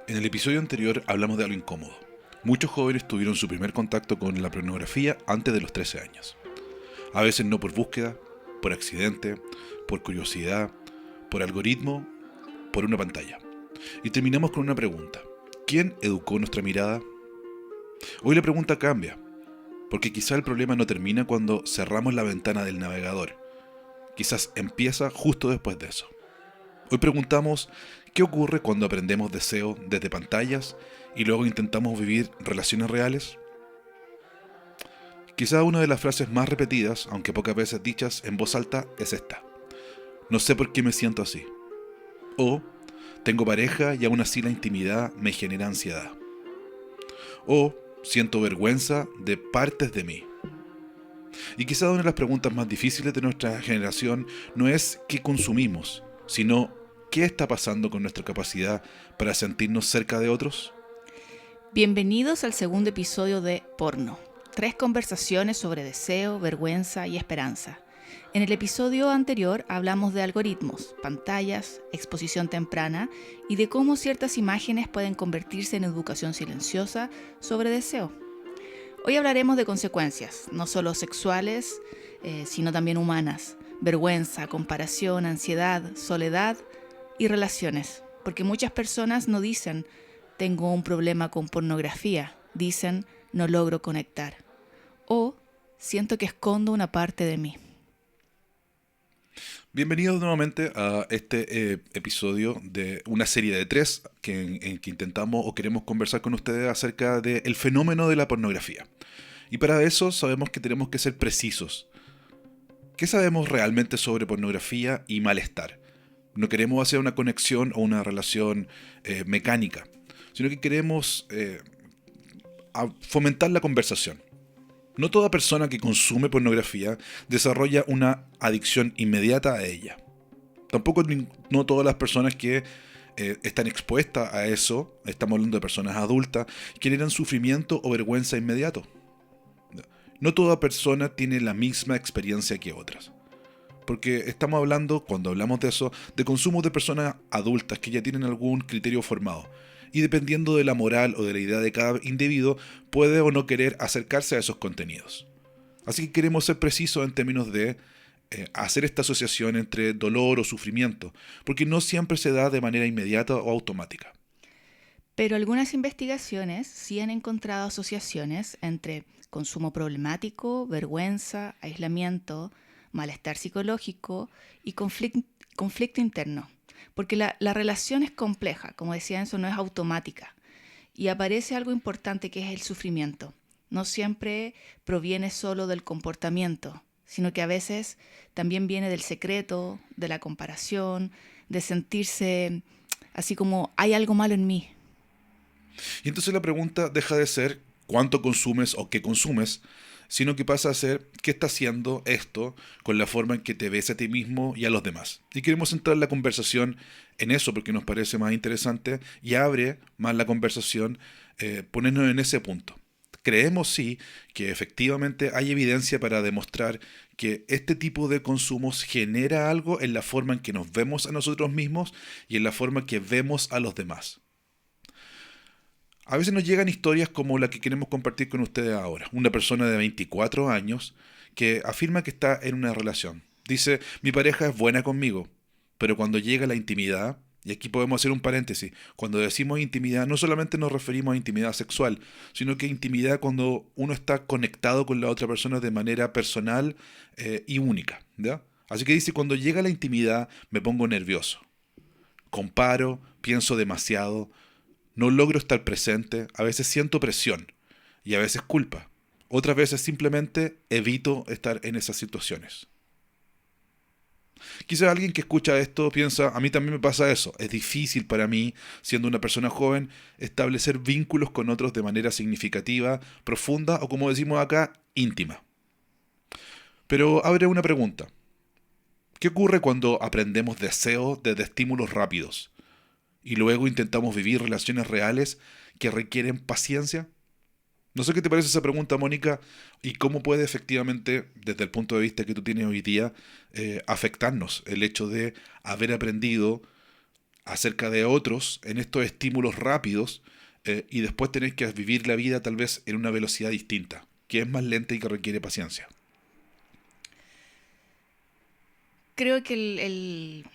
En el episodio anterior hablamos de algo incómodo. Muchos jóvenes tuvieron su primer contacto con la pornografía antes de los 13 años. A veces no por búsqueda, por accidente, por curiosidad, por algoritmo, por una pantalla. Y terminamos con una pregunta. ¿Quién educó nuestra mirada? Hoy la pregunta cambia, porque quizá el problema no termina cuando cerramos la ventana del navegador. Quizás empieza justo después de eso. Hoy preguntamos, ¿qué ocurre cuando aprendemos deseo desde pantallas y luego intentamos vivir relaciones reales? Quizá una de las frases más repetidas, aunque pocas veces dichas en voz alta, es esta. No sé por qué me siento así. O, tengo pareja y aún así la intimidad me genera ansiedad. O, siento vergüenza de partes de mí. Y quizá una de las preguntas más difíciles de nuestra generación no es qué consumimos, sino qué está pasando con nuestra capacidad para sentirnos cerca de otros. Bienvenidos al segundo episodio de Porno. 3 conversaciones sobre deseo, vergüenza y esperanza. En el episodio anterior hablamos de algoritmos, pantallas, exposición temprana y de cómo ciertas imágenes pueden convertirse en educación silenciosa sobre deseo. Hoy hablaremos de consecuencias, no solo sexuales, sino también humanas. Vergüenza, comparación, ansiedad, soledad y relaciones. Porque muchas personas no dicen tengo un problema con pornografía, dicen no logro conectar. O siento que escondo una parte de mí. Bienvenidos nuevamente a este episodio de una serie de 3 en que intentamos o queremos conversar con ustedes acerca del fenómeno de la pornografía. Y para eso sabemos que tenemos que ser precisos. ¿Qué sabemos realmente sobre pornografía y malestar? No queremos hacer una conexión o una relación mecánica, sino que queremos fomentar la conversación. No toda persona que consume pornografía desarrolla una adicción inmediata a ella. Tampoco no todas las personas que están expuestas a eso, estamos hablando de personas adultas, generan sufrimiento o vergüenza inmediato. No toda persona tiene la misma experiencia que otras. Porque estamos hablando, cuando hablamos de eso, de consumo de personas adultas que ya tienen algún criterio formado. Y dependiendo de la moral o de la idea de cada individuo, puede o no querer acercarse a esos contenidos. Así que queremos ser precisos en términos de hacer esta asociación entre dolor o sufrimiento, porque no siempre se da de manera inmediata o automática. Pero algunas investigaciones sí han encontrado asociaciones entre consumo problemático, vergüenza, aislamiento, malestar psicológico y conflicto interno. Porque la relación es compleja, como decía Enzo, no es automática. Y aparece algo importante que es el sufrimiento. No siempre proviene solo del comportamiento, sino que a veces también viene del secreto, de la comparación, de sentirse así como hay algo malo en mí. Y entonces la pregunta deja de ser cuánto consumes o qué consumes, sino que pasa a ser qué está haciendo esto con la forma en que te ves a ti mismo y a los demás. Y queremos centrar la conversación en eso porque nos parece más interesante y abre más la conversación ponernos en ese punto. Creemos sí que efectivamente hay evidencia para demostrar que este tipo de consumos genera algo en la forma en que nos vemos a nosotros mismos y en la forma que vemos a los demás. A veces nos llegan historias como la que queremos compartir con ustedes ahora. Una persona de 24 años que afirma que está en una relación. Dice, mi pareja es buena conmigo, pero cuando llega la intimidad, y aquí podemos hacer un paréntesis, cuando decimos intimidad no solamente nos referimos a intimidad sexual, sino que intimidad cuando uno está conectado con la otra persona de manera personal y única. ¿Ya? Así que dice, cuando llega la intimidad me pongo nervioso. Comparo, pienso demasiado, no logro estar presente, a veces siento presión y a veces culpa. Otras veces simplemente evito estar en esas situaciones. Quizás alguien que escucha esto piensa, a mí también me pasa eso. Es difícil para mí, siendo una persona joven, establecer vínculos con otros de manera significativa, profunda o como decimos acá, íntima. Pero abre una pregunta. ¿Qué ocurre cuando aprendemos deseos desde estímulos rápidos y luego intentamos vivir relaciones reales que requieren paciencia? No sé qué te parece esa pregunta, Mónica, y cómo puede efectivamente, desde el punto de vista que tú tienes hoy día, afectarnos el hecho de haber aprendido acerca de otros en estos estímulos rápidos y después tenés que vivir la vida tal vez en una velocidad distinta, que es más lenta y que requiere paciencia. Creo que el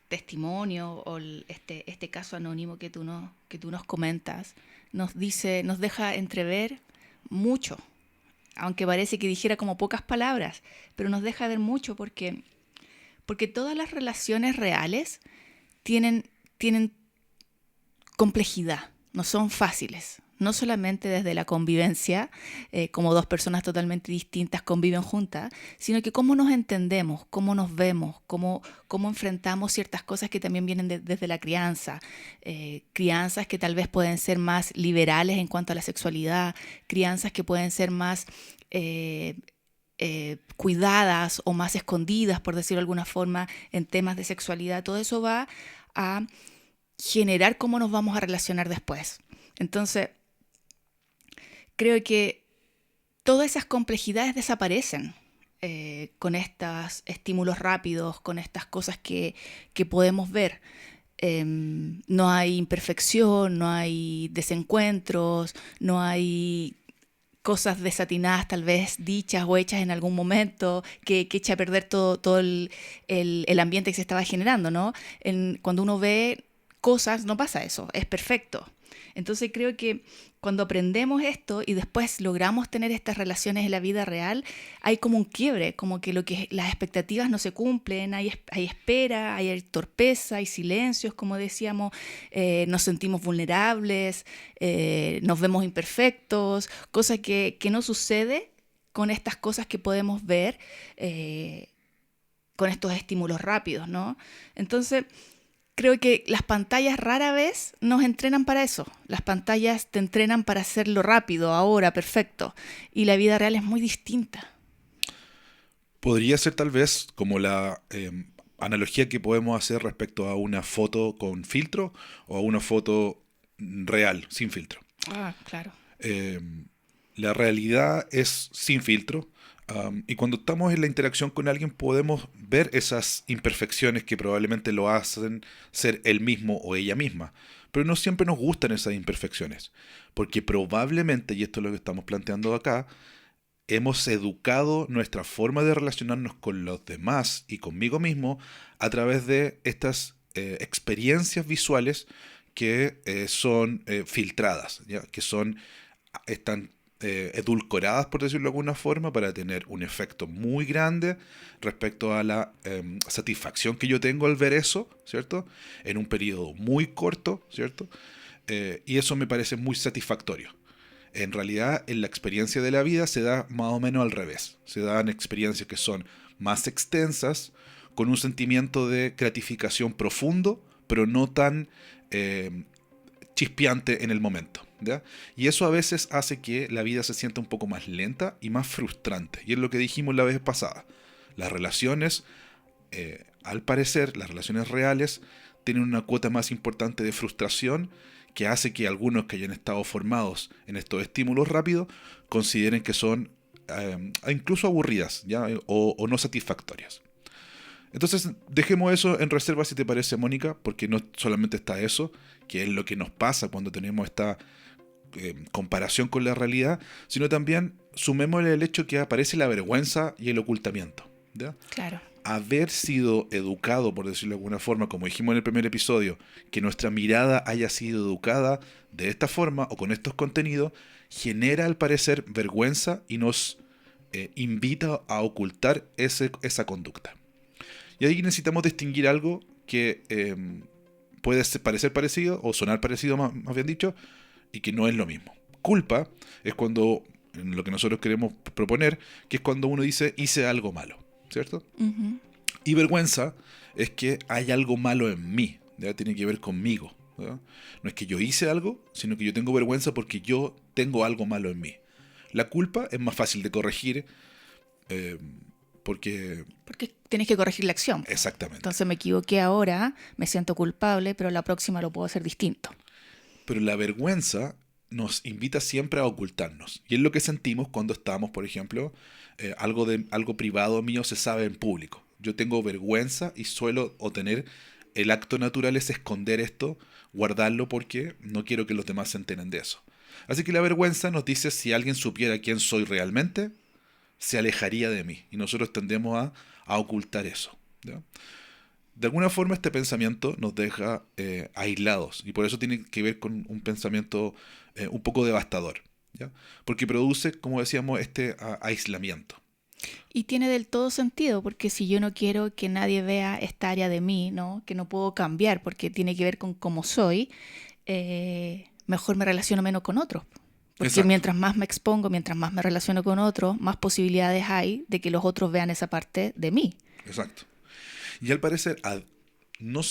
testimonio o este caso anónimo que tú nos comentas nos deja entrever mucho, aunque parece que dijera como pocas palabras, pero nos deja ver mucho porque todas las relaciones reales tienen complejidad, no son fáciles. No solamente desde la convivencia, como dos personas totalmente distintas conviven juntas, sino que cómo nos entendemos, cómo nos vemos, cómo enfrentamos ciertas cosas que también vienen desde la crianza. Crianzas que tal vez pueden ser más liberales en cuanto a la sexualidad, crianzas que pueden ser más cuidadas o más escondidas, por decirlo de alguna forma, en temas de sexualidad. Todo eso va a generar cómo nos vamos a relacionar después. Entonces, creo que todas esas complejidades desaparecen con estos estímulos rápidos, con estas cosas que podemos ver. No hay imperfección, no hay desencuentros, no hay cosas desatinadas tal vez dichas o hechas en algún momento que echa a perder todo el ambiente que se estaba generando, ¿no? Cuando uno ve cosas, no pasa eso, es perfecto. Entonces creo que cuando aprendemos esto y después logramos tener estas relaciones en la vida real, hay como un quiebre, como que las expectativas no se cumplen, hay espera, hay torpeza, hay silencios, como decíamos, nos sentimos vulnerables, nos vemos imperfectos, cosa que no sucede con estas cosas que podemos ver, con estos estímulos rápidos, ¿no? Entonces, creo que las pantallas rara vez nos entrenan para eso. Las pantallas te entrenan para hacerlo rápido, ahora, perfecto. Y la vida real es muy distinta. Podría ser tal vez como la analogía que podemos hacer respecto a una foto con filtro o a una foto real, sin filtro. Ah, claro. Eh, la realidad es sin filtro. Y cuando estamos en la interacción con alguien podemos ver esas imperfecciones que probablemente lo hacen ser él mismo o ella misma. Pero no siempre nos gustan esas imperfecciones. Porque probablemente, y esto es lo que estamos planteando acá, hemos educado nuestra forma de relacionarnos con los demás y conmigo mismo a través de estas experiencias visuales que son filtradas, ¿ya? Están edulcoradas, por decirlo de alguna forma, para tener un efecto muy grande respecto a la satisfacción que yo tengo al ver eso, ¿cierto? En un periodo muy corto, ¿cierto? Y eso me parece muy satisfactorio. En realidad, en la experiencia de la vida se da más o menos al revés. Se dan experiencias que son más extensas, con un sentimiento de gratificación profundo, pero no tan chispeante en el momento, ¿ya? Y eso a veces hace que la vida se sienta un poco más lenta y más frustrante. Y es lo que dijimos la vez pasada. Las relaciones, al parecer, las relaciones reales, tienen una cuota más importante de frustración que hace que algunos que hayan estado formados en estos estímulos rápidos consideren que son incluso aburridas, ¿ya? O no satisfactorias. Entonces, dejemos eso en reserva si te parece, Mónica, porque no solamente está eso, que es lo que nos pasa cuando tenemos esta comparación con la realidad, sino también sumémosle el hecho que aparece la vergüenza y el ocultamiento, ¿ya? Claro. Haber sido educado, por decirlo de alguna forma, como dijimos en el primer episodio, que nuestra mirada haya sido educada de esta forma o con estos contenidos, genera al parecer vergüenza y nos invita a ocultar esa conducta. Y ahí necesitamos distinguir algo que puede parecer parecido o sonar parecido, más bien dicho, y que no es lo mismo. Culpa es cuando, en lo que nosotros queremos proponer, que es cuando uno dice hice algo malo, ¿cierto? Uh-huh. Y vergüenza es que hay algo malo en mí, ¿ya? Tiene que ver conmigo, ¿ya? No es que yo hice algo, sino que yo tengo vergüenza porque yo tengo algo malo en mí. La culpa es más fácil de corregir porque tienes que corregir la acción. Exactamente. Entonces me equivoqué ahora, me siento culpable, pero la próxima lo puedo hacer distinto. Pero la vergüenza nos invita siempre a ocultarnos. Y es lo que sentimos cuando estamos, por ejemplo, algo privado mío se sabe en público. Yo tengo vergüenza y suelo o tener el acto natural es esconder esto, guardarlo porque no quiero que los demás se enteren de eso. Así que la vergüenza nos dice si alguien supiera quién soy realmente, se alejaría de mí. Y nosotros tendemos a ocultar eso. ¿Ya? De alguna forma este pensamiento nos deja aislados y por eso tiene que ver con un pensamiento un poco devastador. ¿Ya? Porque produce, como decíamos, este aislamiento. Y tiene del todo sentido, porque si yo no quiero que nadie vea esta área de mí, ¿no? Que no puedo cambiar porque tiene que ver con cómo soy, mejor me relaciono menos con otros. Porque Exacto, mientras más me expongo, mientras más me relaciono con otros, más posibilidades hay de que los otros vean esa parte de mí. exacto. Y al parecer, no,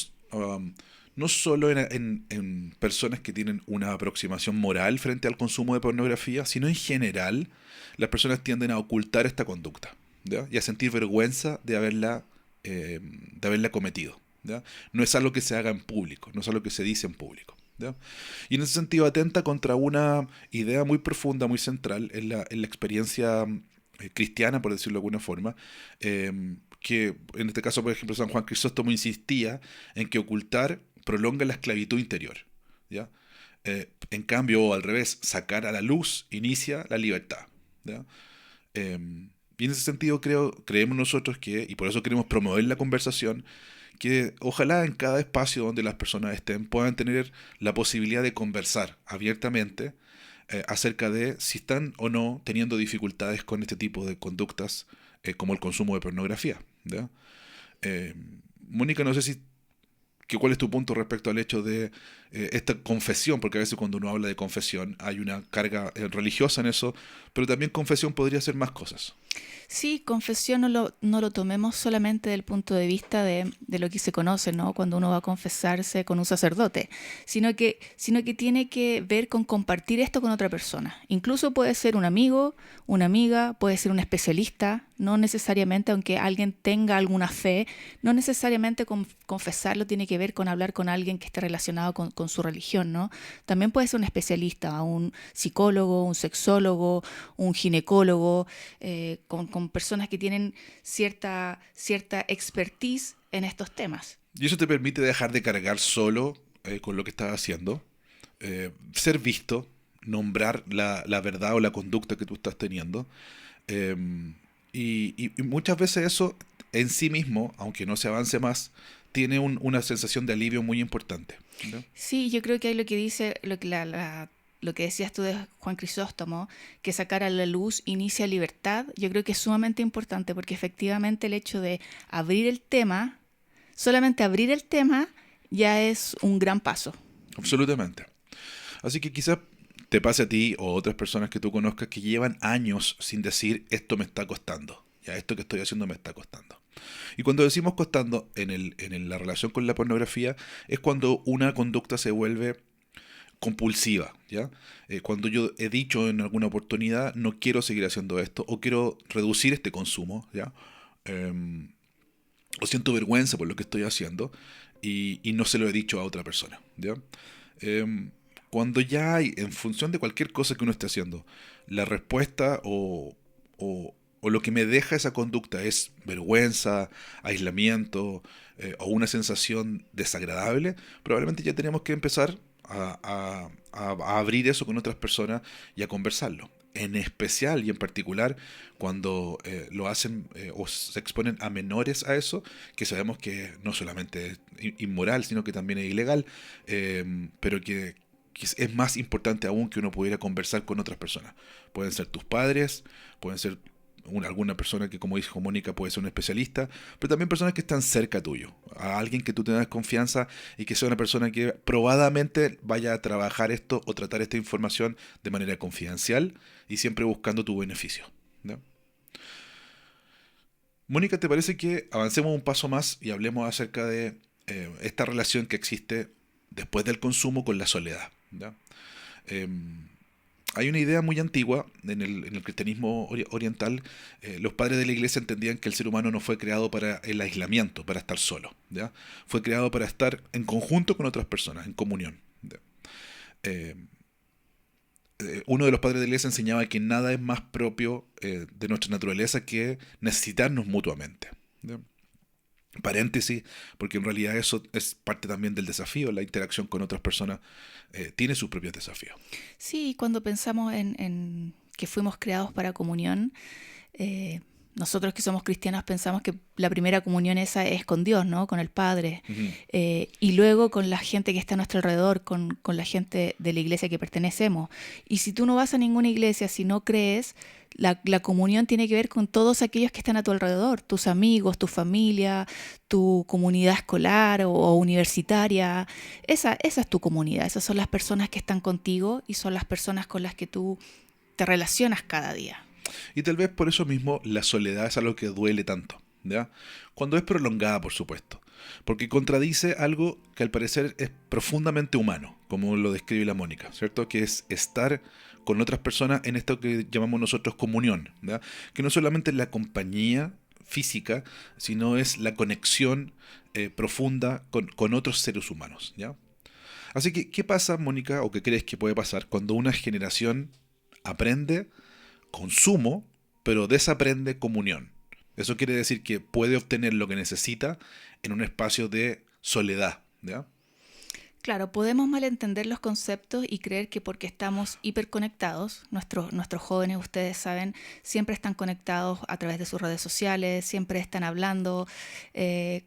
no solo en personas que tienen una aproximación moral frente al consumo de pornografía, sino en general, las personas tienden a ocultar esta conducta, ¿ya? Y a sentir vergüenza de haberla cometido. ¿Ya? No es algo que se haga en público, no es algo que se dice en público. ¿Ya? Y en ese sentido atenta contra una idea muy profunda, muy central en la experiencia cristiana, por decirlo de alguna forma, que en este caso, por ejemplo, San Juan Crisóstomo insistía en que ocultar prolonga la esclavitud interior. ¿Ya? En cambio, o al revés, sacar a la luz inicia la libertad. ¿Ya? Eh, y en ese sentido creemos nosotros que, y por eso queremos promover la conversación, que ojalá en cada espacio donde las personas estén puedan tener la posibilidad de conversar abiertamente acerca de si están o no teniendo dificultades con este tipo de conductas como el consumo de pornografía. ¿Ya? Eh, Mónica, no sé si cuál es tu punto respecto al hecho de esta confesión, porque a veces cuando uno habla de confesión hay una carga religiosa en eso, pero también confesión podría ser más cosas. Sí, confesión no lo tomemos solamente del punto de vista de lo que se conoce, ¿no? Cuando uno va a confesarse con un sacerdote, sino que tiene que ver con compartir esto con otra persona. Incluso puede ser un amigo, una amiga, puede ser un especialista, no necesariamente, aunque alguien tenga alguna fe, no necesariamente confesarlo tiene que ver con hablar con alguien que esté relacionado con su religión, ¿no? También puede ser un especialista, un psicólogo, un sexólogo, un ginecólogo, con personas que tienen cierta expertise en estos temas. Y eso te permite dejar de cargar solo con lo que estás haciendo, ser visto, nombrar la verdad o la conducta que tú estás teniendo. eh, y muchas veces eso en sí mismo, aunque no se avance más, tiene una sensación de alivio muy importante. ¿Ya? Sí, yo creo que hay lo que dice, lo que decías tú de Juan Crisóstomo, que sacar a la luz inicia libertad, yo creo que es sumamente importante porque efectivamente el hecho de abrir el tema, solamente abrir el tema, ya es un gran paso. Absolutamente. Así que quizás te pase a ti o a otras personas que tú conozcas que llevan años sin decir esto me está costando. Ya, esto que estoy haciendo me está costando. Y cuando decimos costando la relación con la pornografía, es cuando una conducta se vuelve compulsiva, ¿ya? Cuando yo he dicho en alguna oportunidad, no quiero seguir haciendo esto, o quiero reducir este consumo, ¿ya? Em, o siento vergüenza por lo que estoy haciendo, y no se lo he dicho a otra persona, ¿ya? Em, Cuando ya hay, en función de cualquier cosa que uno esté haciendo, la respuesta o lo que me deja esa conducta es vergüenza, aislamiento o una sensación desagradable, probablemente ya tenemos que empezar a abrir eso con otras personas y a conversarlo. En especial y en particular cuando lo hacen o se exponen a menores a eso, que sabemos que no solamente es inmoral, sino que también es ilegal, pero que es más importante aún que uno pudiera conversar con otras personas. Pueden ser tus padres, pueden ser alguna persona que, como dijo Mónica, puede ser un especialista, pero también personas que están cerca tuyo, a alguien que tú tengas confianza y que sea una persona que probadamente vaya a trabajar esto o tratar esta información de manera confidencial y siempre buscando tu beneficio. ¿Ya? Mónica, ¿te parece que avancemos un paso más y hablemos acerca de esta relación que existe después del consumo con la soledad? ¿Ya? Em, Hay una idea muy antigua en el cristianismo oriental. Los padres de la iglesia entendían que el ser humano no fue creado para el aislamiento, para estar solo. ¿Ya? Fue creado para estar en conjunto con otras personas, en comunión. ¿Ya? Eh, Uno de los padres de la iglesia enseñaba que nada es más propio de nuestra naturaleza que necesitarnos mutuamente. ¿Ya? Paréntesis, porque en realidad eso es parte también del desafío, la interacción con otras personas tiene sus propios desafíos. Sí, cuando pensamos en que fuimos creados para comunión, eh, nosotros que somos cristianos pensamos que la primera comunión esa es con Dios, ¿no? Con el Padre. Ujú. Y luego con la gente que está a nuestro alrededor, con la gente de la iglesia que pertenecemos. Y si tú no vas a ninguna iglesia, si no crees, la comunión tiene que ver con todos aquellos que están a tu alrededor, tus amigos, tu familia, tu comunidad escolar o universitaria. Esa es tu comunidad, esas son las personas que están contigo y son las personas con las que tú te relacionas cada día. Y tal vez por eso mismo la soledad es algo que duele tanto, ¿ya? Cuando es prolongada, por supuesto, porque contradice algo que al parecer es profundamente humano, como lo describe la Mónica, ¿cierto? Que es estar con otras personas en esto que llamamos nosotros comunión, ¿ya? Que no solamente es la compañía física, sino es la conexión profunda con otros seres humanos, ¿ya? Así que, ¿qué pasa, Mónica, o qué crees que puede pasar cuando una generación aprende consumo, pero desaprende comunión? Eso quiere decir que puede obtener lo que necesita en un espacio de soledad, ¿ya? Claro, podemos malentender los conceptos y creer que porque estamos hiperconectados, nuestros jóvenes, ustedes saben, siempre están conectados a través de sus redes sociales, siempre están hablando,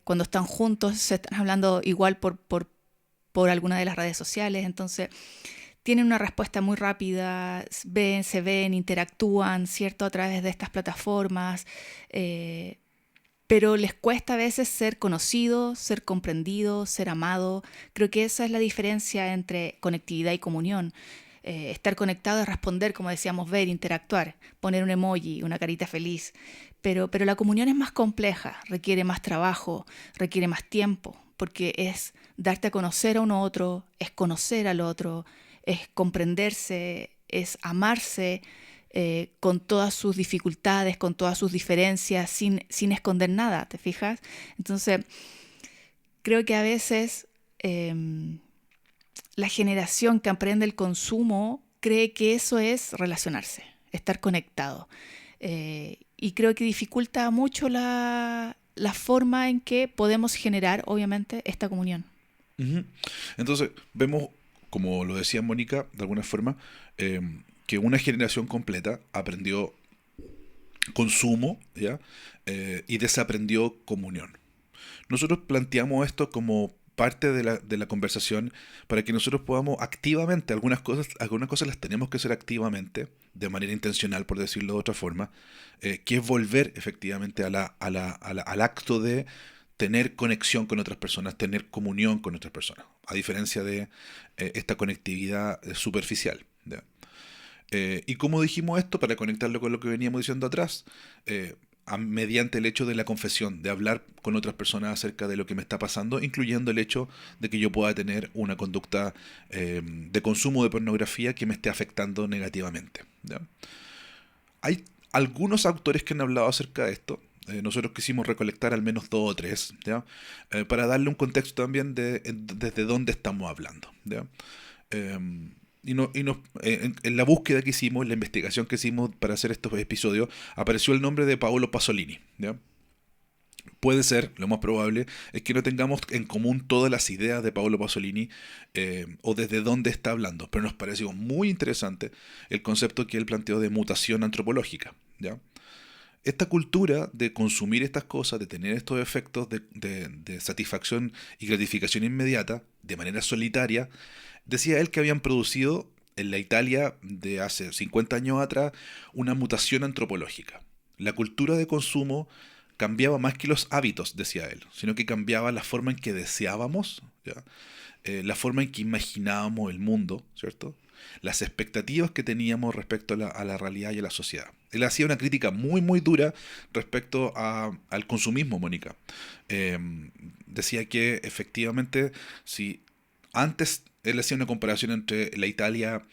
cuando están juntos se están hablando igual por alguna de las redes sociales, entonces tienen una respuesta muy rápida, se ven, interactúan, ¿cierto?, a través de estas plataformas, pero les cuesta a veces ser conocido, ser comprendido, ser amado. Creo que esa es la diferencia entre conectividad y comunión. Estar conectado es responder, como decíamos, ver, interactuar, poner un emoji, una carita feliz. Pero la comunión es más compleja, requiere más trabajo, requiere más tiempo, porque es darte a conocer a uno otro, es conocer al otro, es comprenderse, es amarse, con todas sus dificultades, con todas sus diferencias, sin esconder nada, ¿te fijas? Entonces, creo que a veces la generación que aprende el consumo cree que eso es relacionarse, estar conectado. Y creo que dificulta mucho la forma en que podemos generar, obviamente, esta comunión. Ujú. Entonces, vemos, como lo decía Mónica, de alguna forma, eh, que una generación completa aprendió consumo, ¿ya? Y desaprendió comunión. Nosotros planteamos esto como parte de la conversación para que nosotros podamos activamente, algunas cosas las tenemos que hacer activamente, de manera intencional, por decirlo de otra forma, que es volver efectivamente al acto de tener conexión con otras personas, tener comunión con otras personas, a diferencia de esta conectividad superficial, ¿ya? Y como dijimos esto, para conectarlo con lo que veníamos diciendo atrás, mediante el hecho de la confesión, de hablar con otras personas acerca de lo que me está pasando, incluyendo el hecho de que yo pueda tener una conducta de consumo de pornografía que me esté afectando negativamente, ¿ya? Hay algunos autores que han hablado acerca de esto. Nosotros quisimos recolectar al menos dos o tres, ¿ya? Para darle un contexto también desde dónde estamos hablando, ¿ya? Eh, en la búsqueda que hicimos, en la investigación que hicimos para hacer estos episodios, apareció el nombre de Paolo Pasolini, ¿ya? Puede ser, lo más probable, es que no tengamos en común todas las ideas de Paolo Pasolini o desde dónde está hablando, pero nos pareció muy interesante el concepto que él planteó de mutación antropológica, ¿ya? Esta cultura de consumir estas cosas, de tener estos efectos de satisfacción y gratificación inmediata, de manera solitaria, decía él que habían producido en la Italia de hace 50 años atrás una mutación antropológica. La cultura de consumo cambiaba más que los hábitos, decía él, sino que cambiaba la forma en que deseábamos, ¿ya? La forma en que imaginábamos el mundo, ¿cierto? Las expectativas que teníamos respecto a la realidad y a la sociedad. Él hacía una crítica muy, muy dura respecto al consumismo, Mónica. Eh, Decía que efectivamente, si antes él hacía una comparación entre la Italia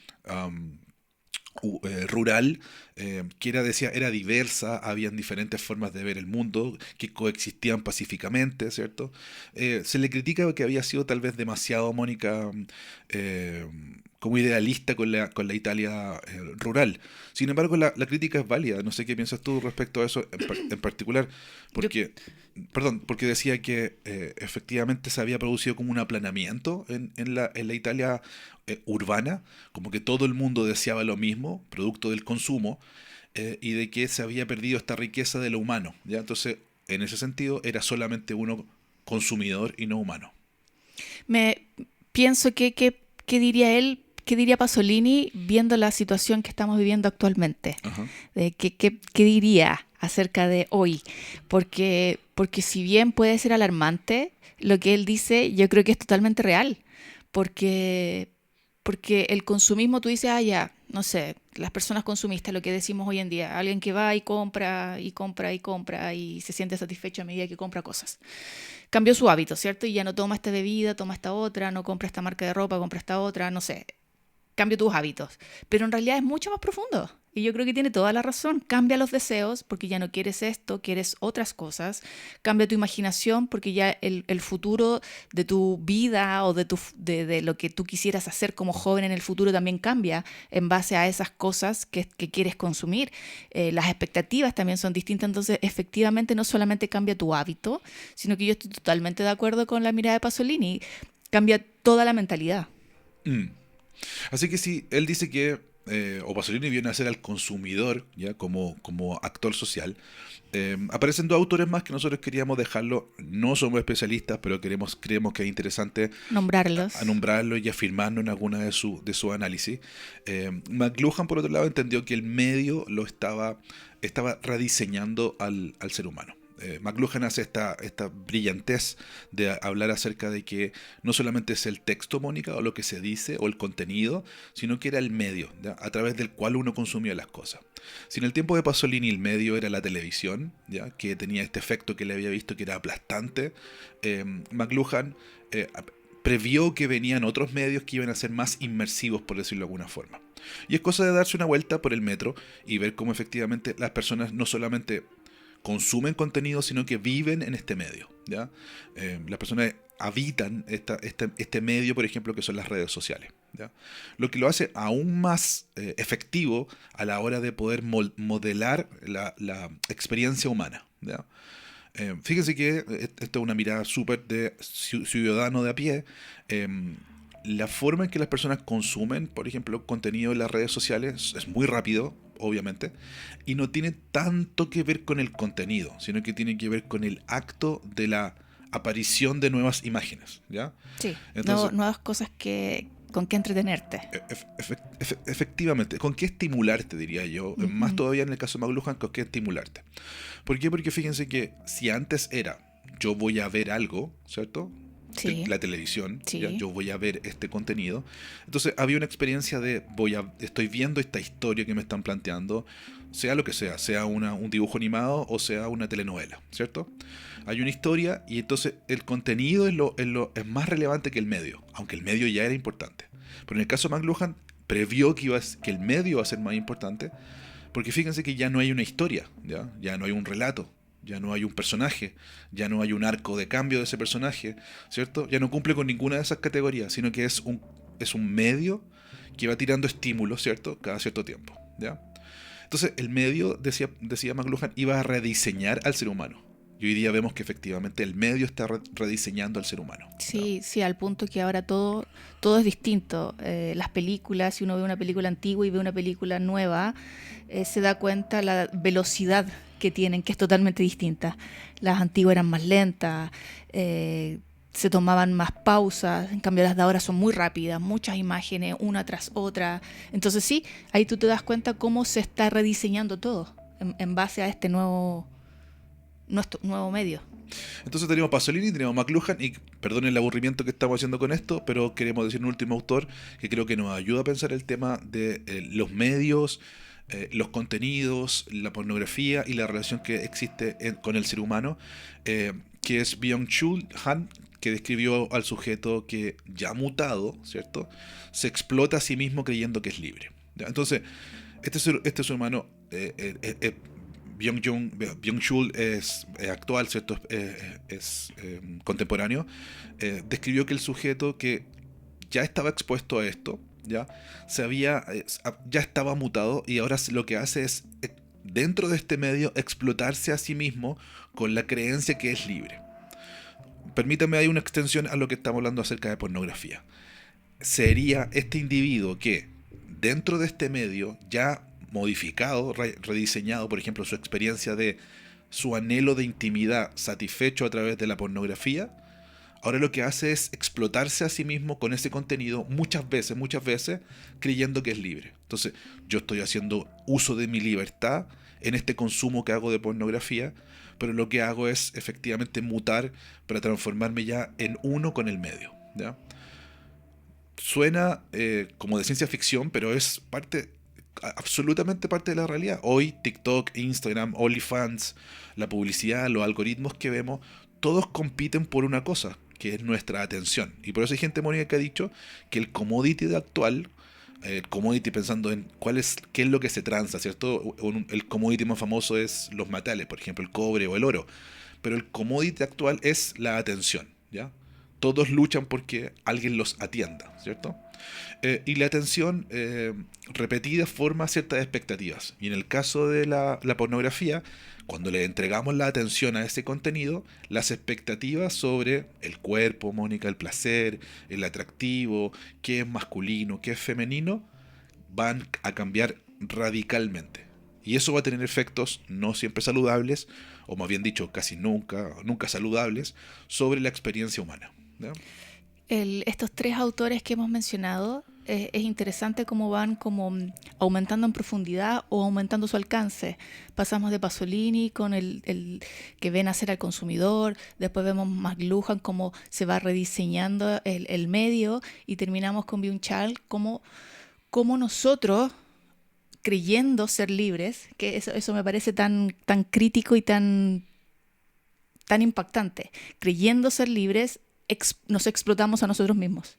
rural, que decía, era diversa, habían diferentes formas de ver el mundo, que coexistían pacíficamente, ¿cierto? Se le critica que había sido tal vez demasiado, Mónica, eh, como idealista con la Italia rural. Sin embargo, la crítica es válida. No sé qué piensas tú respecto a eso en particular, Yo, porque, perdón, porque decía que efectivamente se había producido como un aplanamiento en la Italia urbana, como que todo el mundo deseaba lo mismo, producto del consumo, y de que se había perdido esta riqueza de lo humano, ¿ya? Entonces, en ese sentido, era solamente uno consumidor y no humano. me pienso qué diría él, qué diría Pasolini viendo la situación que estamos viviendo actualmente. Ajá. ¿Qué diría acerca de hoy? Porque si bien puede ser alarmante, lo que él dice yo creo que es totalmente real. Porque, porque el consumismo, tú dices, ah, ya, no sé, las personas consumistas, lo que decimos hoy en día, alguien que va y compra y compra y compra y se siente satisfecho a medida que compra cosas. Cambió su hábito, ¿cierto? Y ya no toma esta bebida, toma esta otra, no compra esta marca de ropa, compra esta otra, no sé, cambia tus hábitos. Pero en realidad es mucho más profundo. Y yo creo que tiene toda la razón. Cambia los deseos porque ya no quieres esto, quieres otras cosas. Cambia tu imaginación porque ya el futuro de tu vida o de lo que tú quisieras hacer como joven en el futuro también cambia en base a esas cosas que quieres consumir. Las expectativas también son distintas. Entonces, efectivamente, no solamente cambia tu hábito, sino que yo estoy totalmente de acuerdo con la mirada de Pasolini. Cambia toda la mentalidad. Mm. Así que sí, él dice que, o Pasolini viene a ser al consumidor, ya como actor social. Aparecen dos autores más que nosotros queríamos dejarlo, no somos especialistas, pero creemos que es interesante a Nombrarlos. nombrarlo y afirmarlo en alguna de su análisis. McLuhan, por otro lado, entendió que el medio estaba rediseñando al ser humano. McLuhan hace esta brillantez de hablar acerca de que no solamente es el texto, Mónica, o lo que se dice, o el contenido, sino que era el medio, ¿ya? A través del cual uno consumía las cosas. Si en el tiempo de Pasolini el medio era la televisión, ¿ya? Que tenía este efecto que le había visto que era aplastante, McLuhan eh, previó que venían otros medios que iban a ser más inmersivos, por decirlo de alguna forma. Y es cosa de darse una vuelta por el metro y ver cómo efectivamente las personas no solamente consumen contenido, sino que viven en este medio, ¿ya? Las personas habitan este medio, por ejemplo, que son las redes sociales, ¿ya? Lo que lo hace aún más efectivo a la hora de poder modelar la experiencia humana, ¿ya? Fíjense que esto es una mirada súper de ciudadano de a pie. eh, la forma en que las personas consumen, por ejemplo, contenido en las redes sociales es muy rápido, obviamente, y no tiene tanto que ver con el contenido, sino que tiene que ver con el acto de la aparición de nuevas imágenes, ¿ya? Sí, Entonces, nuevas cosas con que entretenerte. efectivamente, ¿con qué estimularte, diría yo? Más Ujú. todavía en el caso de McLuhan, ¿con qué estimularte? ¿Por qué? Porque fíjense que si antes era yo voy a ver algo, ¿cierto? Sí, La televisión, ¿ya? sí. Yo voy a ver este contenido. Entonces había una experiencia de estoy viendo esta historia que me están planteando, sea lo que sea un dibujo animado o sea una telenovela, ¿cierto? Hay una historia y entonces el contenido es más relevante que el medio, aunque el medio ya era importante. Pero en el caso de McLuhan, previó que el medio iba a ser más importante, porque fíjense que ya no hay una historia, ya no hay un relato, ya no hay un personaje, ya no hay un arco de cambio de ese personaje, ¿cierto? Ya no cumple con ninguna de esas categorías, sino que es un medio que va tirando estímulos, ¿cierto? Cada cierto tiempo, ¿ya? Entonces, el medio, decía McLuhan, iba a rediseñar al ser humano. Y hoy día vemos que efectivamente el medio está rediseñando al ser humano, ¿ya? Sí, sí, al punto que ahora todo es distinto. Las películas, si uno ve una película antigua y ve una película nueva, se da cuenta la velocidad que tienen, que es totalmente distinta. Las antiguas eran más lentas, se tomaban más pausas, en cambio las de ahora son muy rápidas, muchas imágenes, una tras otra. Entonces sí, ahí tú te das cuenta cómo se está rediseñando todo en base a este nuevo medio. Entonces tenemos Pasolini, tenemos McLuhan y perdonen el aburrimiento que estamos haciendo con esto, pero queremos decir un último autor que creo que nos ayuda a pensar el tema de los medios, los contenidos, la pornografía y la relación que existe con el ser humano, que es Byung-Chul Han, que describió al sujeto que ya mutado, ¿cierto? Se explota a sí mismo creyendo que es libre. ¿Ya? Entonces, este ser humano Byung-Chul es actual, ¿cierto? Contemporáneo. Describió que el sujeto que ya estaba expuesto a esto, ¿ya? Ya estaba mutado y ahora lo que hace es, dentro de este medio, explotarse a sí mismo con la creencia que es libre. Permítame, hay una extensión a lo que estamos hablando acerca de pornografía. Sería este individuo que, dentro de este medio, ya modificado, rediseñado, por ejemplo, su experiencia de su anhelo de intimidad satisfecho a través de la pornografía, ahora lo que hace es explotarse a sí mismo con ese contenido muchas veces, creyendo que es libre. Entonces, yo estoy haciendo uso de mi libertad en este consumo que hago de pornografía, pero lo que hago es efectivamente mutar para transformarme ya en uno con el medio, ¿ya? Suena como de ciencia ficción, pero es absolutamente parte de la realidad. Hoy TikTok, Instagram, OnlyFans, la publicidad, los algoritmos que vemos, todos compiten por una cosa, que es nuestra atención. Y por eso hay gente, Mónica, que ha dicho que el commodity de actual, el commodity pensando en qué es lo que se transa, ¿cierto? El commodity más famoso es los metales, por ejemplo, el cobre o el oro. Pero el commodity actual es la atención, ¿ya? Todos luchan porque alguien los atienda, ¿cierto? Y la atención repetida forma ciertas expectativas. Y en el caso de la pornografía, cuando le entregamos la atención a ese contenido, las expectativas sobre el cuerpo, Mónica, el placer, el atractivo, qué es masculino, qué es femenino, van a cambiar radicalmente. Y eso va a tener efectos no siempre saludables, o más bien dicho, casi nunca saludables, sobre la experiencia humana, ¿ya? Estos tres autores que hemos mencionado, es interesante cómo van como aumentando en profundidad o aumentando su alcance. Pasamos de Pasolini con el que ven hacer al consumidor, después vemos McLuhan cómo se va rediseñando el medio, y terminamos con Byung-Chul como nosotros, creyendo ser libres, que eso me parece tan crítico y tan impactante. Creyendo ser libres, nos explotamos a nosotros mismos.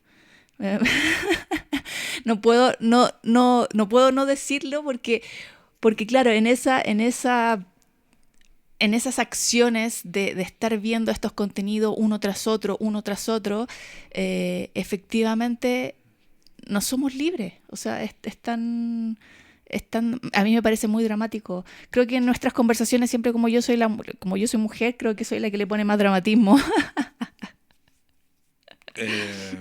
No puedo no decirlo porque claro, en esas acciones de estar viendo estos contenidos uno tras otro, efectivamente no somos libres. O sea, a mí me parece muy dramático. Creo que en nuestras conversaciones siempre, como yo soy mujer, creo que soy la que le pone más dramatismo. Eh,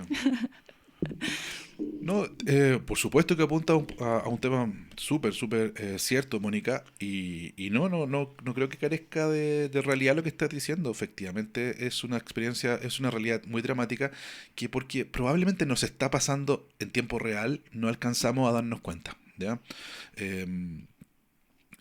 no, por supuesto que apunta a un tema súper cierto, Mónica, y no creo que carezca de realidad lo que estás diciendo. Efectivamente, es una experiencia, es una realidad muy dramática que, porque probablemente nos está pasando en tiempo real, no alcanzamos a darnos cuenta, ¿ya? Em,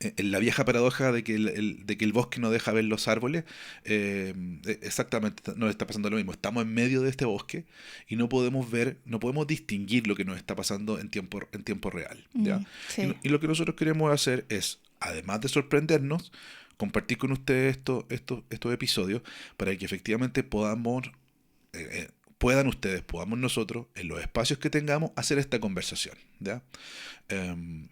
en la vieja paradoja de que el bosque no deja ver los árboles, exactamente nos está pasando lo mismo. Estamos en medio de este bosque y no podemos ver, no podemos distinguir lo que nos está pasando en tiempo real, ¿ya? Sí. Y lo que nosotros queremos hacer es, además de sorprendernos, compartir con ustedes estos episodios para que efectivamente puedan ustedes, podamos nosotros, en los espacios que tengamos, hacer esta conversación, ¿ya?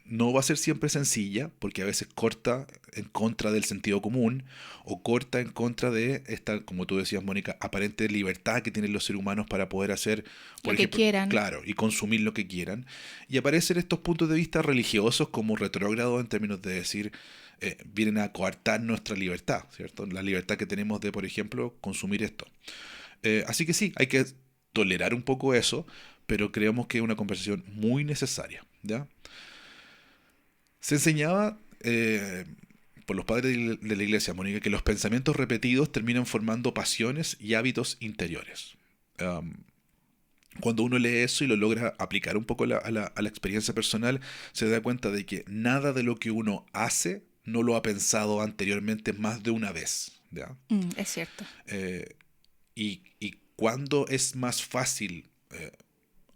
No va a ser siempre sencilla, porque a veces corta en contra del sentido común, o corta en contra de esta, como tú decías, Mónica, aparente libertad que tienen los seres humanos para poder hacer, por Lo que ejemplo, quieran. claro, y consumir lo que quieran. Y aparecen estos puntos de vista religiosos como retrógrados en términos de decir, vienen a coartar nuestra libertad, ¿cierto? La libertad que tenemos de, por ejemplo, consumir esto. Así que sí, hay que tolerar un poco eso, pero creemos que es una conversación muy necesaria, ¿ya? Se enseñaba por los padres de la iglesia, Mónica, que los pensamientos repetidos terminan formando pasiones y hábitos interiores. Um, Cuando uno lee eso y lo logra aplicar un poco a la experiencia personal, se da cuenta de que nada de lo que uno hace no lo ha pensado anteriormente más de una vez, ¿ya? Es cierto. Y cuando es más fácil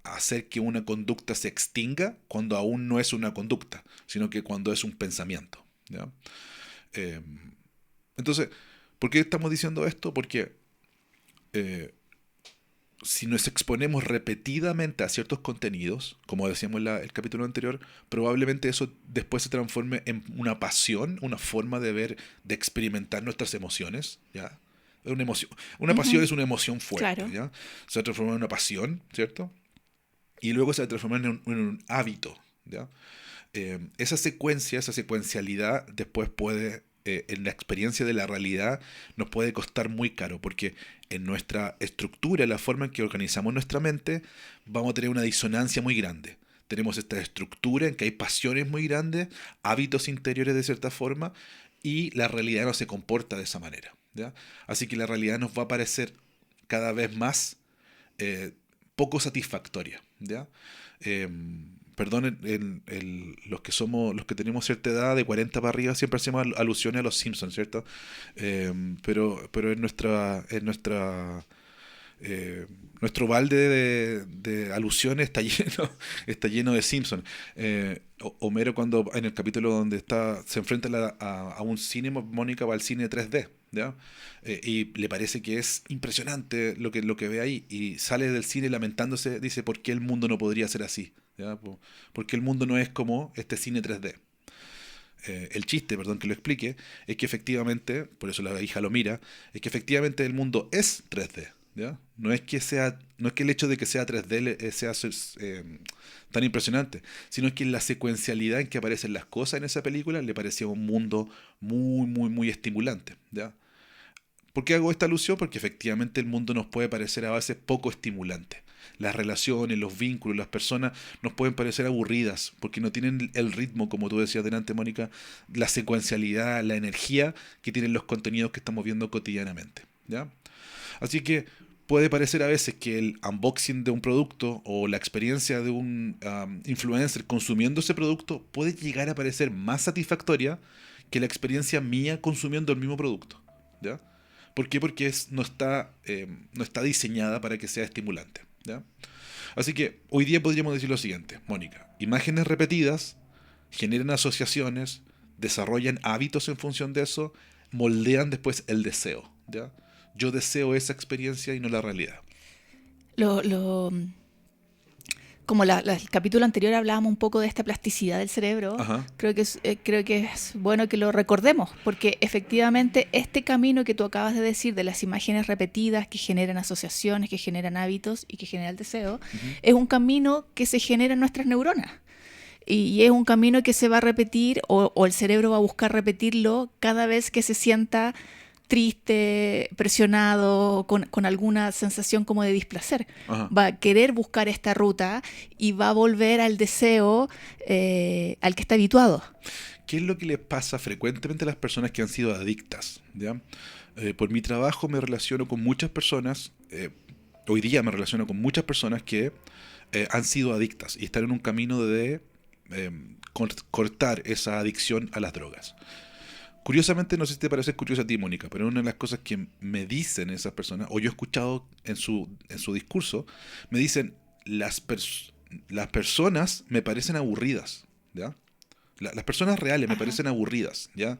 hacer que una conducta se extinga, cuando aún no es una conducta, sino que cuando es un pensamiento, ¿ya? Eh, entonces, ¿por qué estamos diciendo esto? Porque eh, si nos exponemos repetidamente a ciertos contenidos, como decíamos en el capítulo anterior, probablemente eso después se transforme en una pasión, una forma de ver, de experimentar nuestras emociones, ¿ya? Una pasión es una emoción fuerte, Claro. ¿ya? Se transforma en una pasión, ¿cierto? y luego se va a transformar en un hábito, ¿ya? Esa secuencia, esa secuencialidad después puede, en la experiencia de la realidad, nos puede costar muy caro, porque en nuestra estructura, la forma en que organizamos nuestra mente, vamos a tener una disonancia muy grande. Tenemos esta estructura en que hay pasiones muy grandes, hábitos interiores de cierta forma, y la realidad no se comporta de esa manera, ¿ya? Así que la realidad nos va a parecer cada vez más eh, poco satisfactoria, ¿ya? Perdonen los que tenemos cierta edad, de 40 para arriba, siempre hacemos alusiones a los Simpsons, ¿cierto? Pero nuestro balde de alusiones está lleno, está lleno de Simpsons. Homero, cuando en el capítulo donde se enfrenta a un cine, Mónica va al cine 3D, ¿ya? Y le parece que es impresionante lo que ve ahí, y sale del cine lamentándose, dice: ¿por qué el mundo no podría ser así? ¿Ya? Porque el mundo no es como este cine 3D. El chiste, perdón que lo explique, es que efectivamente, por eso la hija lo mira, es que efectivamente el mundo es 3D, ¿ya? No es que el hecho de que sea 3D sea tan impresionante, sino que la secuencialidad en que aparecen las cosas en esa película le parecía un mundo muy, muy, muy estimulante, ¿ya? ¿Por qué hago esta alusión? Porque efectivamente el mundo nos puede parecer a veces poco estimulante. Las relaciones, los vínculos, las personas nos pueden parecer aburridas porque no tienen el ritmo, como tú decías delante, Mónica, la secuencialidad, la energía que tienen los contenidos que estamos viendo cotidianamente, ¿ya? Así que puede parecer a veces que el unboxing de un producto o la experiencia de un influencer consumiendo ese producto puede llegar a parecer más satisfactoria que la experiencia mía consumiendo el mismo producto, ¿ya? ¿Por qué? Porque no está diseñada para que sea estimulante, ¿ya? Así que hoy día podríamos decir lo siguiente, Mónica: imágenes repetidas generan asociaciones, desarrollan hábitos en función de eso, moldean después el deseo, ¿ya? Yo deseo esa experiencia y no la realidad. Lo, lo, Como el capítulo anterior hablábamos un poco de esta plasticidad del cerebro, Ajá. creo que es bueno que lo recordemos, porque efectivamente este camino que tú acabas de decir de las imágenes repetidas que generan asociaciones, que generan hábitos y que generan el deseo, Ujú. es un camino que se genera en nuestras neuronas. Y es un camino que se va a repetir o el cerebro va a buscar repetirlo cada vez que se sienta triste, presionado, con alguna sensación como de displacer. Ajá. Va a querer buscar esta ruta y va a volver al deseo al que está habituado. ¿Qué es lo que les pasa frecuentemente a las personas que han sido adictas? ¿Ya? Por mi trabajo me relaciono con muchas personas, hoy día me relaciono con muchas personas que han sido adictas y están en un camino de cortar esa adicción a las drogas. Curiosamente, no sé si te parece curioso a ti, Mónica, pero una de las cosas que me dicen esas personas, o yo he escuchado en su discurso, me dicen: las personas me parecen aburridas, ¿ya? Las personas reales me Ajá. parecen aburridas, ¿ya?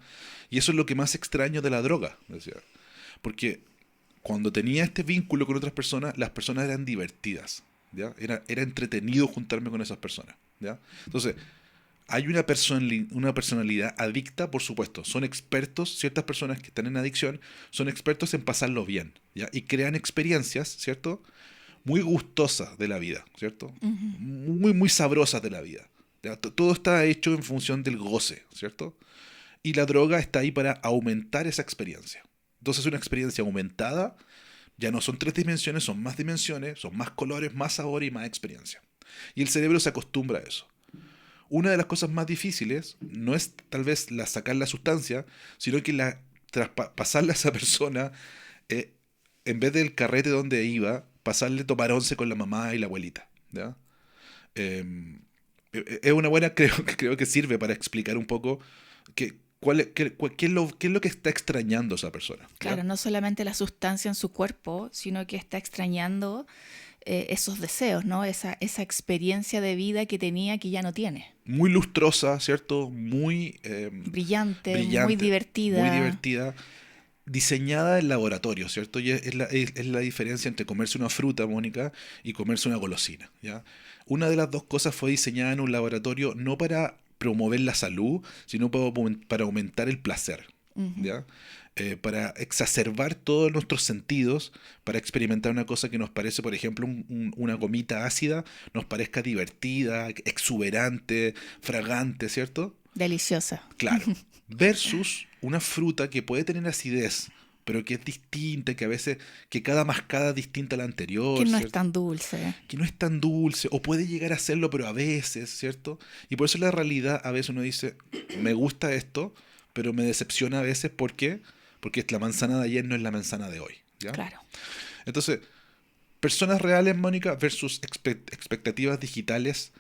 Y eso es lo que más extraño de la droga, decía. Porque cuando tenía este vínculo con otras personas, las personas eran divertidas, ¿ya? Era entretenido juntarme con esas personas, ¿ya? Entonces, hay una personalidad adicta, por supuesto. Son expertos, ciertas personas que están en adicción, son expertos en pasarlo bien, ¿ya? Y crean experiencias, ¿cierto? Muy gustosas de la vida, ¿cierto? Ujú. Muy, muy sabrosas de la vida, ¿ya? Todo está hecho en función del goce, ¿cierto? Y la droga está ahí para aumentar esa experiencia. Entonces, una experiencia aumentada ya no son 3 dimensiones, son más dimensiones, son más colores, más sabor y más experiencia. Y el cerebro se acostumbra a eso. Una de las cosas más difíciles no es tal vez sacar la sustancia, sino que pasarle a esa persona, eh, en vez del carrete donde iba, pasarle tomar once con la mamá y la abuelita, ¿ya? Es una buena, creo que sirve para explicar un poco qué es lo que está extrañando esa persona, ¿ya? Claro, no solamente la sustancia en su cuerpo, sino que está extrañando esos deseos, ¿no? Esa experiencia de vida que tenía que ya no tiene. Muy lustrosa, ¿cierto? Muy Brillante, muy brillante, muy divertida. divertida, diseñada en laboratorio, ¿cierto? Y es la diferencia entre comerse una fruta, Mónica, y comerse una golosina, ¿ya? Una de las dos cosas fue diseñada en un laboratorio no para promover la salud, sino para aumentar el placer, ¿ya? Para exacerbar todos nuestros sentidos, para experimentar una cosa que nos parece, por ejemplo, una gomita ácida, nos parezca divertida, exuberante, fragante, ¿cierto? Deliciosa. Claro. Versus una fruta que puede tener acidez, pero que es distinta, que a veces, que cada mascada es distinta a la anterior, Que no ¿cierto? es tan dulce. Que no es tan dulce, o puede llegar a serlo, pero a veces, ¿cierto? Y por eso la realidad, a veces uno dice, me gusta esto, pero me decepciona a veces, ¿por qué? Porque la manzana de ayer no es la manzana de hoy, ¿ya? Claro. Entonces, personas reales, Mónica, versus expectativas digitales.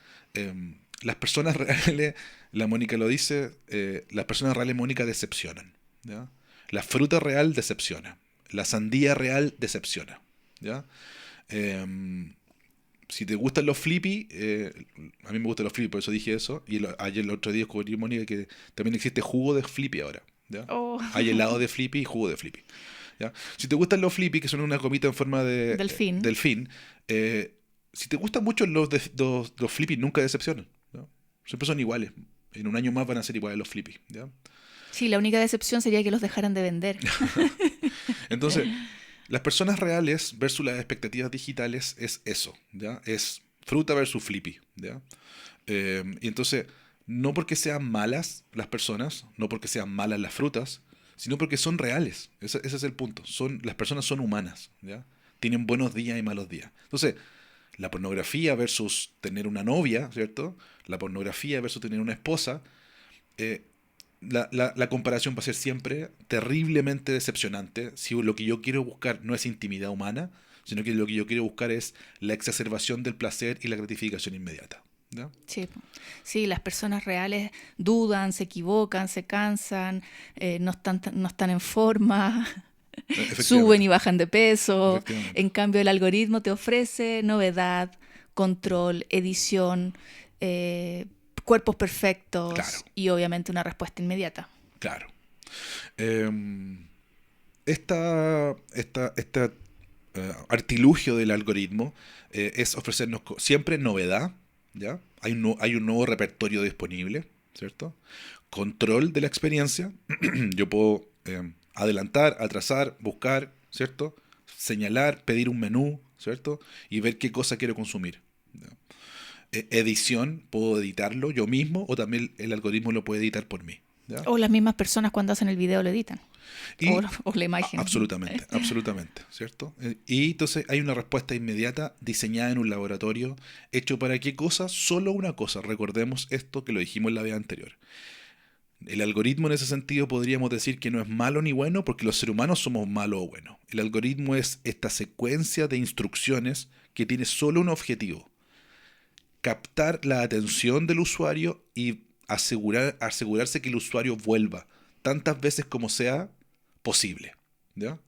Las personas reales, la Mónica lo dice, las personas reales, Mónica, decepcionan, ¿ya? La fruta real decepciona. La sandía real decepciona, ¿ya? Si te gustan los flippy, a mí me gustan los flippy, por eso dije eso. Y ayer, el otro día, descubrí, Mónica, que también existe jugo de flippy ahora, ¿ya? Oh. Hay helado de flippy y jugo de flippy, ¿ya? Si te gustan los flippy, que son una gomita en forma de Delfín. delfín, si te gustan mucho los flippy, nunca decepcionan, ¿ya? Siempre son iguales. En un año más van a ser iguales los flippy, ¿ya? Sí, la única decepción sería que los dejaran de vender. Entonces, las personas reales versus las expectativas digitales es eso, ¿ya? Es fruta versus flippy, ¿ya? Y entonces, no porque sean malas las personas, no porque sean malas las frutas, sino porque son reales. Ese es el punto. Las personas son humanas, ¿ya? Tienen buenos días y malos días. Entonces, la pornografía versus tener una novia, ¿cierto? La pornografía versus tener una esposa, la comparación va a ser siempre terriblemente decepcionante si lo que yo quiero buscar no es intimidad humana, sino que lo que yo quiero buscar es la exacerbación del placer y la gratificación inmediata, ¿ya? Sí, sí, las personas reales dudan, se equivocan, se cansan, no están en forma, suben y bajan de peso. Efectivamente. En cambio, el algoritmo te ofrece novedad, control, edición, cuerpos perfectos. Claro. Y obviamente una respuesta inmediata. Claro. Esta artilugio del algoritmo es ofrecernos siempre novedad, ¿ya? Hay un nuevo repertorio disponible, ¿cierto? Control de la experiencia. Yo puedo adelantar, atrasar, buscar, ¿cierto? Señalar, pedir un menú, ¿cierto? Y ver qué cosa quiero consumir, ¿ya? Edición, puedo editarlo yo mismo o también el algoritmo lo puede editar por mí, ¿ya? O las mismas personas cuando hacen el video lo editan. Y O la imagen. absolutamente, absolutamente, ¿cierto? Y entonces hay una respuesta inmediata diseñada en un laboratorio, hecho para qué cosa, solo una cosa. Recordemos esto que lo dijimos en la vez anterior. El algoritmo en ese sentido podríamos decir que no es malo ni bueno porque los seres humanos somos malos o buenos. El algoritmo es esta secuencia de instrucciones que tiene solo un objetivo: captar la atención del usuario y asegurarse que el usuario vuelva tantas veces como sea posible, ¿ya?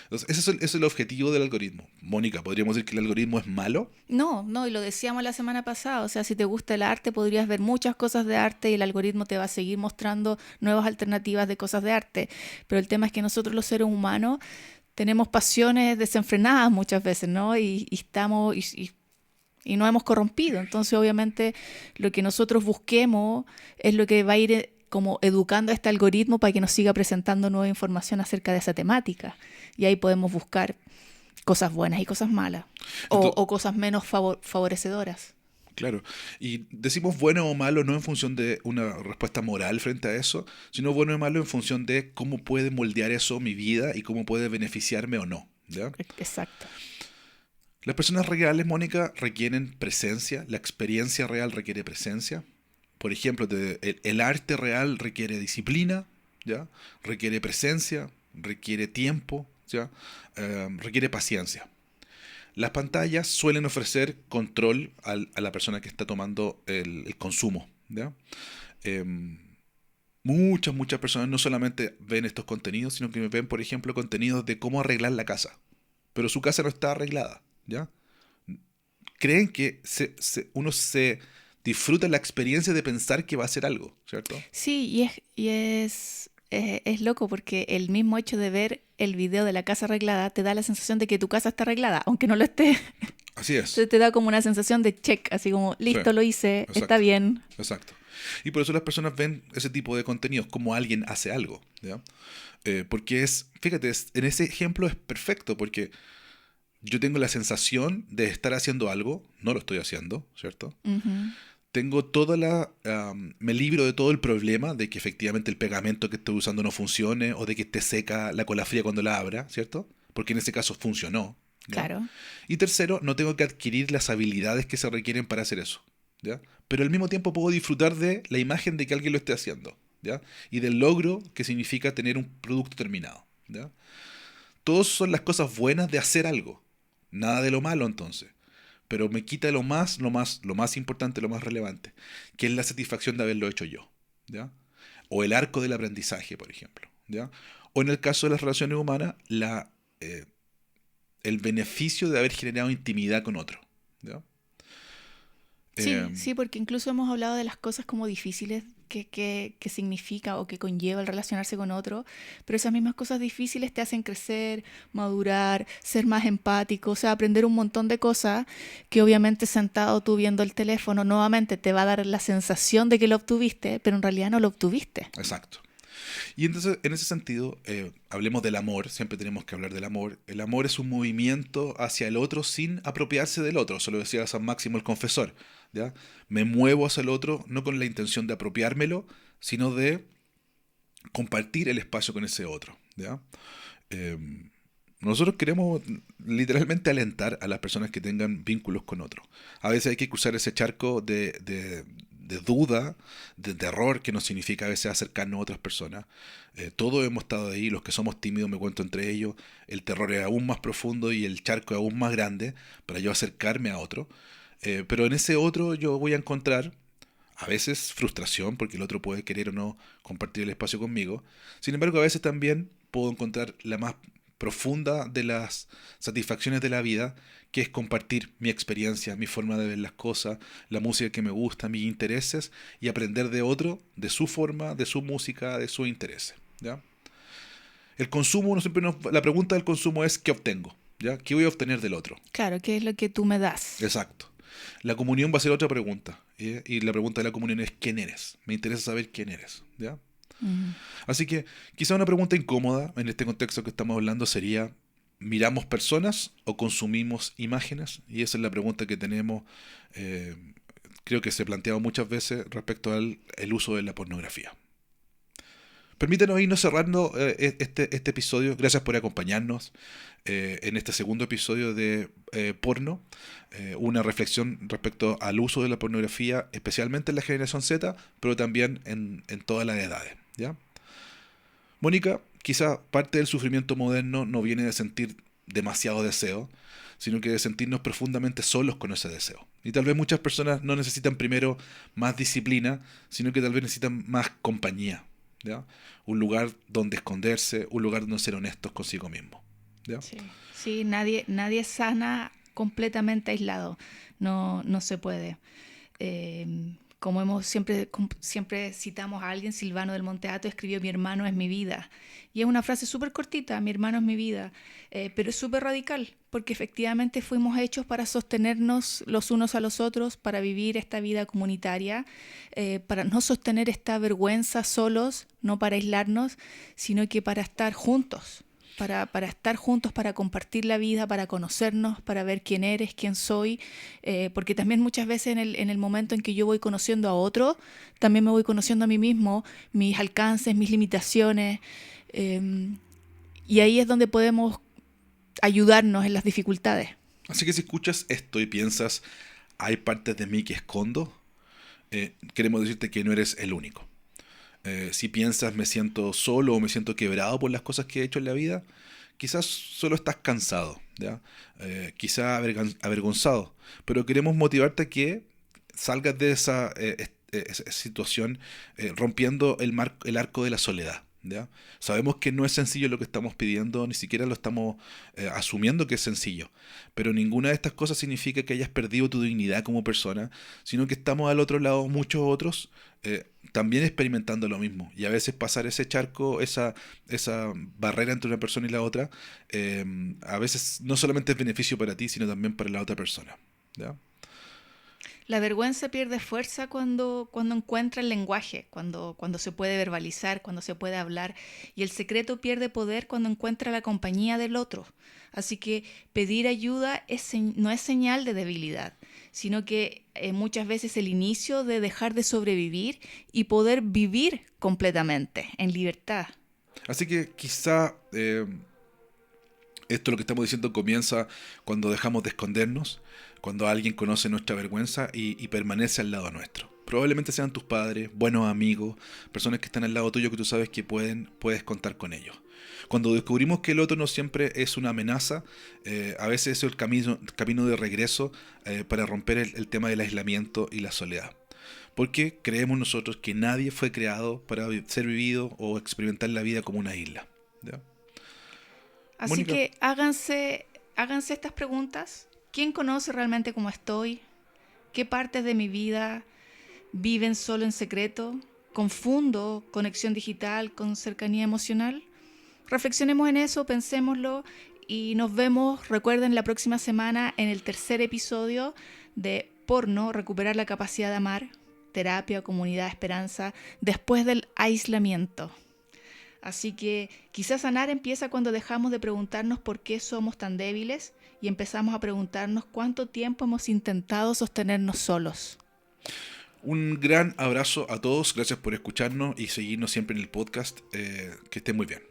Entonces, ese es el objetivo del algoritmo. Mónica, ¿podríamos decir que el algoritmo es malo? No, y lo decíamos la semana pasada, o sea, si te gusta el arte, podrías ver muchas cosas de arte y el algoritmo te va a seguir mostrando nuevas alternativas de cosas de arte. Pero el tema es que nosotros los seres humanos tenemos pasiones desenfrenadas muchas veces, ¿no? Y estamos... Y nos hemos corrompido. Entonces, obviamente, lo que nosotros busquemos es lo que va a ir como educando a este algoritmo para que nos siga presentando nueva información acerca de esa temática. Y ahí podemos buscar cosas buenas y cosas malas. O cosas menos favorecedoras. Claro. Y decimos bueno o malo no en función de una respuesta moral frente a eso, sino bueno o malo en función de cómo puede moldear eso mi vida y cómo puede beneficiarme o no, ¿ya? Exacto. Las personas reales, Mónica, requieren presencia. La experiencia real requiere presencia. Por ejemplo, el arte real requiere disciplina, ¿ya? Requiere presencia, requiere tiempo, ¿ya? Requiere paciencia. Las pantallas suelen ofrecer control a la persona que está tomando el consumo, ¿ya? Muchas personas no solamente ven estos contenidos, sino que ven, por ejemplo, contenidos de cómo arreglar la casa. Pero su casa no está arreglada, ¿ya? Creen que uno se disfruta la experiencia de pensar que va a hacer algo, ¿cierto? Sí, es loco porque el mismo hecho de ver el video de la casa arreglada te da la sensación de que tu casa está arreglada, aunque no lo esté. Así es. Entonces te da como una sensación de check, así como, listo, Sí, lo hice, exacto. está bien. Exacto. Y por eso las personas ven ese tipo de contenidos como alguien hace algo, ¿ya? Porque fíjate, en ese ejemplo es perfecto, porque yo tengo la sensación de estar haciendo algo, no lo estoy haciendo, ¿cierto? Ujú. Tengo me libro de todo el problema de que efectivamente el pegamento que estoy usando no funcione o de que esté seca la cola fría cuando la abra, ¿cierto? Porque en ese caso funcionó, ¿ya? Claro. Y tercero, no tengo que adquirir las habilidades que se requieren para hacer eso, ¿ya? Pero al mismo tiempo puedo disfrutar de la imagen de que alguien lo esté haciendo, ¿ya? Y del logro que significa tener un producto terminado, ¿ya? Todos son las cosas buenas de hacer algo. Nada de lo malo entonces. Pero me quita lo más importante, lo más relevante, que es la satisfacción de haberlo hecho yo, ¿ya? O el arco del aprendizaje, por ejemplo, ¿ya? O en el caso de las relaciones humanas, eh, el beneficio de haber generado intimidad con otro, ¿ya? Sí, Eh, sí, porque incluso hemos hablado de las cosas como difíciles que significa o que conlleva el relacionarse con otro, pero esas mismas cosas difíciles te hacen crecer, madurar, ser más empático, o sea, aprender un montón de cosas que obviamente sentado tú viendo el teléfono nuevamente te va a dar la sensación de que lo obtuviste, pero en realidad no lo obtuviste. exacto. Y entonces, en ese sentido, hablemos del amor, siempre tenemos que hablar del amor. El amor es un movimiento hacia el otro sin apropiarse del otro, eso lo decía San Máximo el Confesor, ¿ya? Me muevo hacia el otro no con la intención de apropiármelo, sino de compartir el espacio con ese otro, ¿ya? Eh, Nosotros queremos literalmente alentar a las personas que tengan vínculos con otros. A veces hay que cruzar ese charco de duda, de terror, que nos significa a veces acercarnos a otras personas. Todos hemos estado ahí, los que somos tímidos, me cuento entre ellos, el terror es aún más profundo y el charco es aún más grande para yo acercarme a otro. Pero en ese otro yo voy a encontrar a veces frustración, porque el otro puede querer o no compartir el espacio conmigo. Sin embargo, a veces también puedo encontrar la más profunda de las satisfacciones de la vida, que es compartir mi experiencia, mi forma de ver las cosas, la música que me gusta, mis intereses, y aprender de otro, de su forma, de su música, de sus intereses, ¿ya? El consumo, la pregunta del consumo es ¿qué obtengo? ¿Ya? ¿Qué voy a obtener del otro? Claro, ¿qué es lo que tú me das? Exacto. La comunión va a ser otra pregunta. Y la pregunta de la comunión es ¿quién eres? Me interesa saber quién eres, ¿ya? Ujú. Así que quizá una pregunta incómoda en este contexto que estamos hablando sería, ¿miramos personas o consumimos imágenes? Y esa es la pregunta que tenemos, eh, creo que se ha planteado muchas veces respecto al el uso de la pornografía. Permítanos irnos cerrando este episodio. Gracias por acompañarnos en este segundo episodio de Porno. Una reflexión respecto al uso de la pornografía, especialmente en la generación Z, pero también en todas las edades, ¿ya? Mónica, quizá parte del sufrimiento moderno no viene de sentir demasiado deseo, sino que de sentirnos profundamente solos con ese deseo. Y tal vez muchas personas no necesitan primero más disciplina, sino que tal vez necesitan más compañía, ¿ya? Un lugar donde esconderse, un lugar donde ser honestos consigo mismo, ¿ya? Sí, sí, nadie sana completamente aislado. No, no se puede. Como siempre citamos a alguien, Silvano del Monte Ato escribió: mi hermano es mi vida. Y es una frase súper cortita: mi hermano es mi vida. Pero es súper radical, porque efectivamente fuimos hechos para sostenernos los unos a los otros, para vivir esta vida comunitaria, para no sostener esta vergüenza solos, no para aislarnos, sino que para estar juntos. Para estar juntos, para compartir la vida, para conocernos, para ver quién eres, quién soy, porque también muchas veces en el momento en que yo voy conociendo a otro, también me voy conociendo a mí mismo, mis alcances, mis limitaciones, eh, y ahí es donde podemos ayudarnos en las dificultades. Así que si escuchas esto y piensas, hay partes de mí que escondo, queremos decirte que no eres el único. Si piensas me siento solo o me siento quebrado por las cosas que he hecho en la vida, quizás solo estás cansado, ¿ya? Quizás avergonzado, pero queremos motivarte a que salgas de esa situación rompiendo el arco de la soledad, ¿ya? Sabemos que no es sencillo lo que estamos pidiendo, ni siquiera lo estamos asumiendo que es sencillo, pero ninguna de estas cosas significa que hayas perdido tu dignidad como persona, sino que estamos al otro lado muchos otros también experimentando lo mismo. Y a veces pasar ese charco, esa barrera entre una persona y la otra, a veces no solamente es beneficio para ti, sino también para la otra persona, ¿ya? La vergüenza pierde fuerza cuando encuentra el lenguaje, cuando se puede verbalizar, cuando se puede hablar. Y el secreto pierde poder cuando encuentra la compañía del otro. Así que pedir ayuda no es señal de debilidad, sino que muchas veces el inicio de dejar de sobrevivir y poder vivir completamente, en libertad. Así que quizá esto lo que estamos diciendo comienza cuando dejamos de escondernos, cuando alguien conoce nuestra vergüenza y permanece al lado nuestro. Probablemente sean tus padres, buenos amigos, personas que están al lado tuyo que tú sabes que puedes contar con ellos. Cuando descubrimos que el otro no siempre es una amenaza, a veces es el camino de regreso para romper el tema del aislamiento y la soledad. Porque creemos nosotros que nadie fue creado para ser vivido o experimentar la vida como una isla. ¿Ya? Así Mónica, que háganse estas preguntas. ¿Quién conoce realmente cómo estoy? ¿Qué partes de mi vida viven solo en secreto? ¿Confundo conexión digital con cercanía emocional? Reflexionemos en eso, pensémoslo y nos vemos, recuerden, la próxima semana en el tercer episodio de Porno, recuperar la capacidad de amar, terapia, comunidad, esperanza, después del aislamiento. Así que quizás sanar empieza cuando dejamos de preguntarnos por qué somos tan débiles y empezamos a preguntarnos cuánto tiempo hemos intentado sostenernos solos. un gran abrazo a todos, gracias por escucharnos y seguirnos siempre en el podcast. Que estén muy bien.